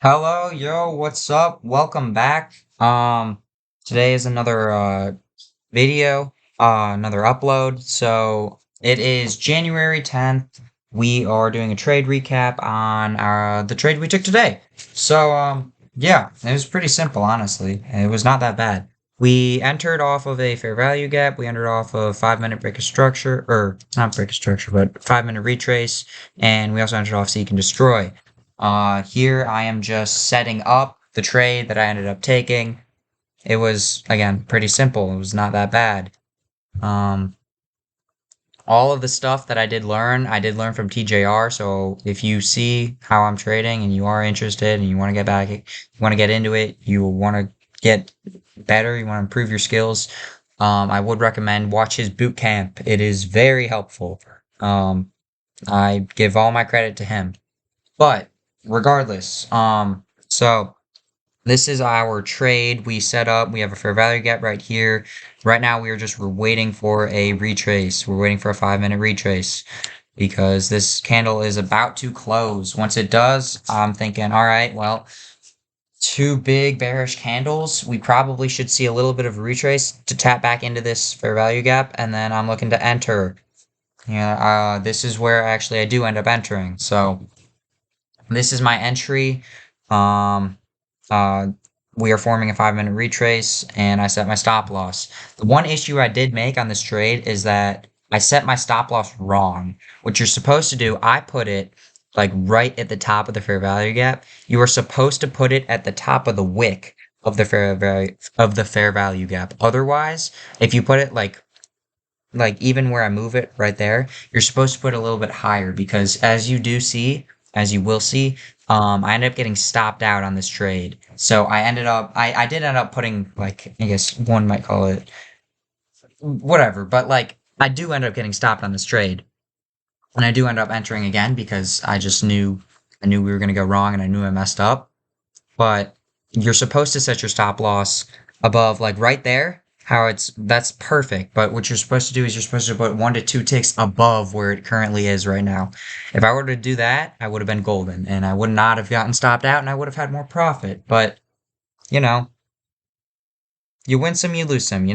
Hello, yo, what's up? Welcome back. Today is another video, another upload. So it is January 10th. We are doing a trade recap on the trade we took today. Yeah, it was pretty simple, honestly. It was not that bad. We entered off of a fair value gap. We entered off of 5 minute break of structure, or not break of structure, but 5 minute retrace, and we also entered off seek and destroy. Here I am just setting up the trade that I ended up taking. It was, again, pretty simple. It was not that bad. Um, all of the stuff that I did learn from TJR. So if you see how I'm trading and you are interested and you want to get back, you want to get into it, you want to get better, you want to improve your skills, I would recommend watch his boot camp. It is very helpful. I give all my credit to him. But regardless, so this is our trade we set up. We have a fair value gap right here. Right now, we're waiting for a retrace. We're waiting for a 5 minute retrace because this candle is about to close. Once it does, I'm thinking, all right, well, two big bearish candles. We probably should see a little bit of a retrace to tap back into this fair value gap, and then I'm looking to enter. Yeah, this is where actually I do end up entering. So this is my entry. Um, uh, we are forming a 5 minute retrace, and I set my stop loss. The one issue I did make on this trade is that I set my stop loss wrong. What you're supposed to do, I put it like right at the top of the fair value gap. You are supposed to put it at the top of the wick of the fair value gap. Otherwise, if you put it like even where I move it right there, you're supposed to put it a little bit higher because as you will see, I ended up getting stopped out on this trade. So I did end up putting like, I guess one might call it whatever, but like I do end up getting stopped on this trade. And I do end up entering again because I knew we were going to go wrong and I knew I messed up. But you're supposed to set your stop loss above, like right there. That's perfect. But what you're supposed to do is you're supposed to put 1 to 2 ticks above where it currently is right now. If I were to do that, I would have been golden and I would not have gotten stopped out and I would have had more profit. But, you know, you win some, you lose some. You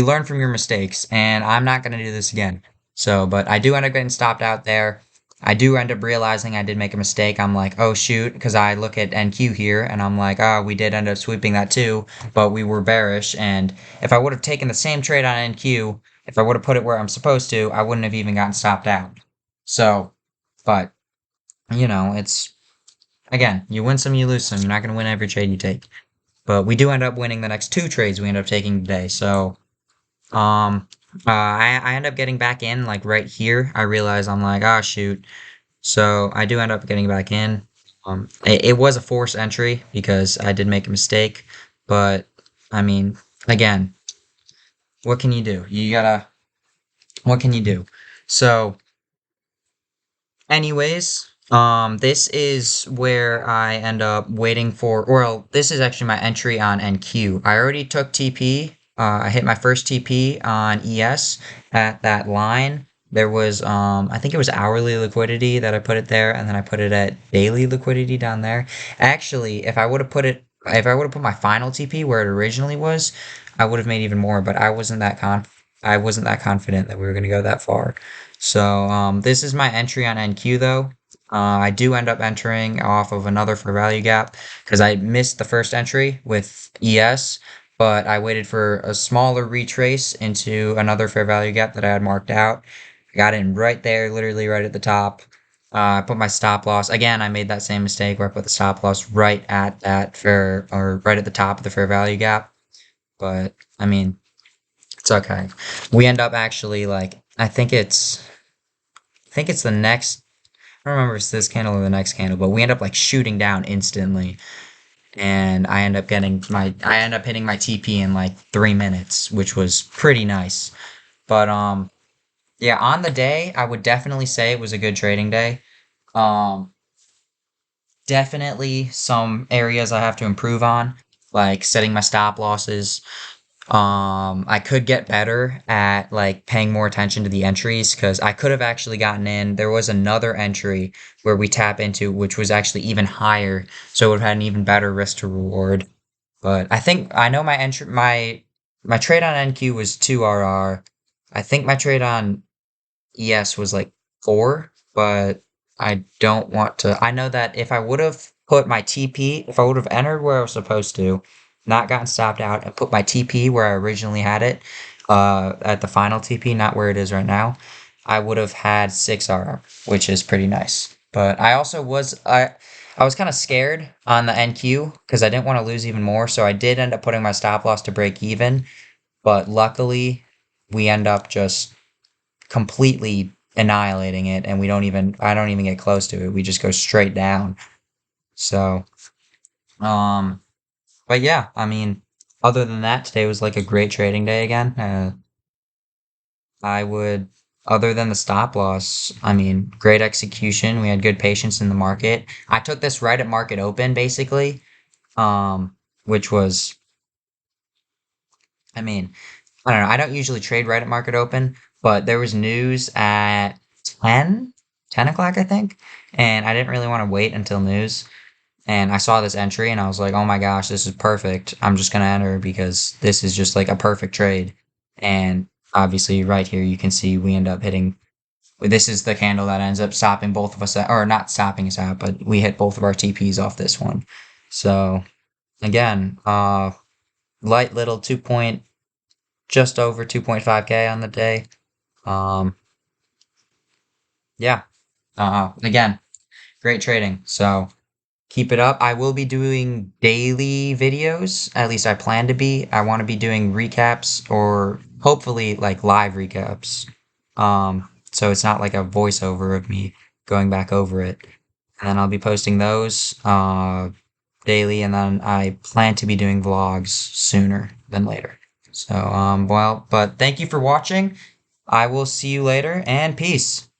learn from your mistakes, and I'm not going to do this again. So, but I do end up getting stopped out there. I do end up realizing I did make a mistake. I'm like, oh shoot, because I look at NQ here and I'm like, oh, we did end up sweeping that too, but we were bearish. And if I would have taken the same trade on NQ, if I would have put it where I'm supposed to, I wouldn't have even gotten stopped out. So, but, it's, again, you win some, you lose some. You're not going to win every trade you take. But we do end up winning the next two trades we end up taking today. So, I end up getting back in like right here. I realize I'm like, ah, shoot. So I do end up getting back in. It was a forced entry because I did make a mistake, but I mean, again, what can you do? What can you do? So, anyways, this is where I end up waiting for, well, this is actually my entry on NQ. I already took TP. I hit my first TP on ES at that line. There was, I think it was hourly liquidity that I put it there, and then I put it at daily liquidity down there. Actually, if I would have put my final TP where it originally was, I would have made even more, but I wasn't that confident that we were going to go that far. So this is my entry on NQ though. I do end up entering off of another fair value gap because I missed the first entry with ES, but I waited for a smaller retrace into another fair value gap that I had marked out. I got in right there, literally right at the top. I put my stop loss. Again, I made that same mistake where I put the stop loss right at that fair, or right at the top of the fair value gap. But I mean, it's okay. We end up actually like I think it's the next. I don't remember if it's this candle or the next candle, but we end up like shooting down instantly, and I end up hitting my TP in like 3 minutes, which was pretty nice. But yeah, on the day, I would definitely say it was a good trading day. Um, Definitely some areas I have to improve on, like setting my stop losses. I could get better at like paying more attention to the entries because I could have actually gotten in. There was another entry where we tap into, which was actually even higher, so it would have had an even better risk to reward. But I think I know my trade on NQ was 2 RR. I think my trade on ES was like 4, but I don't want to. I know that if I would have put my TP, if I would have entered where I was supposed to, not gotten stopped out, and put my TP where I originally had it, at the final TP, not where it is right now, I would have had 6 RR, which is pretty nice. But I was kind of scared on the NQ because I didn't want to lose even more, so I did end up putting my stop loss to break even. But luckily, we end up just completely annihilating it, and I don't even get close to it. We just go straight down. So, um, but yeah, I mean, other than that, today was like a great trading day again. I would, other than the stop loss, I mean, great execution. We had good patience in the market. I took this right at market open, basically, which was, I mean, I don't know. I don't usually trade right at market open, but there was news at 10 o'clock, I think. And I didn't really want to wait until news. And I saw this entry and I was like, oh my gosh, this is perfect. I'm just going to enter because this is just like a perfect trade. And obviously, right here, you can see we end up hitting. This is the candle that ends up stopping both of us, or not stopping us out, but we hit both of our TPs off this one. So, again, light little just over 2.5K on the day. Um, yeah. Again, great trading. So keep it up. I will be doing daily videos. At least I plan to be. I want to be doing recaps or hopefully like live recaps. So it's not like a voiceover of me going back over it. And then I'll be posting those daily, and then I plan to be doing vlogs sooner than later. So, well, but thank you for watching. I will see you later, and peace.